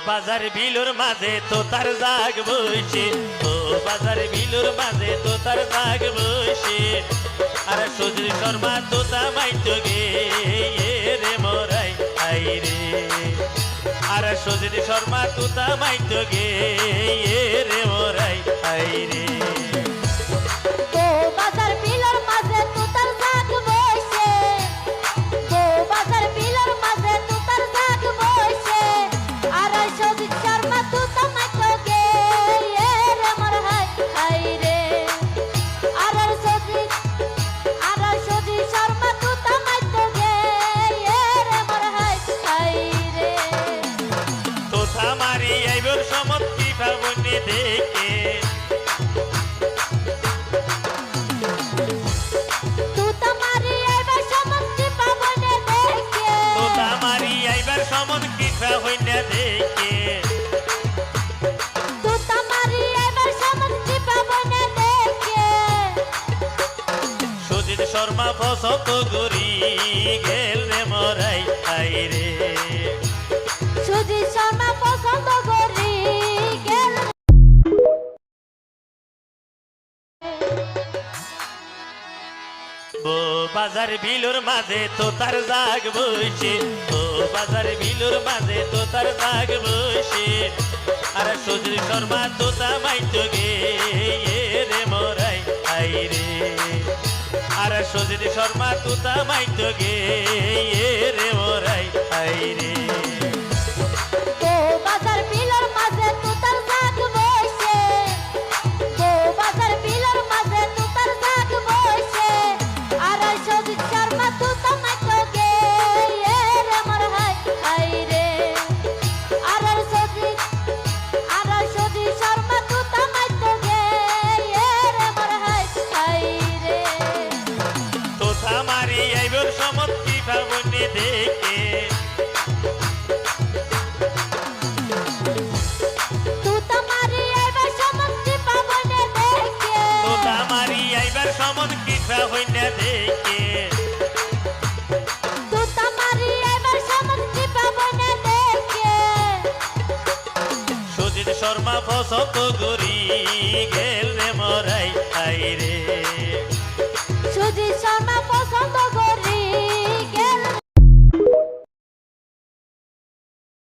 বাজার বিলুর মাঝে তো তার জাগ বসে, ও বাজার বিলুর মাঝে তো তার জাগ বসে। আর সুধীর শর্মা তো তামাইতো গে রে মোরাই আই রে। আর সুধীর শর্মা তো তামাইতো গে রে মোরাই আই রে। সুজিত শর্মা পছন্দ করি গেল রে মোরাই আই রে। সুজিত শর্মা পছন্দ করি গেল। বাজার বিলুর মাঝে তো তার জাগ বসে, ও বাজার বিলুর মাঝে তো তার জাগ বসে। আর সুধীর শর্মা তো তামাইতো গে রে মোরাই আই রে। আর সুধীর শর্মা তো তামাইতো গে রে মোরাই আই রে। সুজিত শর্মা পছন্দ করি গেল রে মোরাই আই রে। সুজিত শর্মা পছন্দ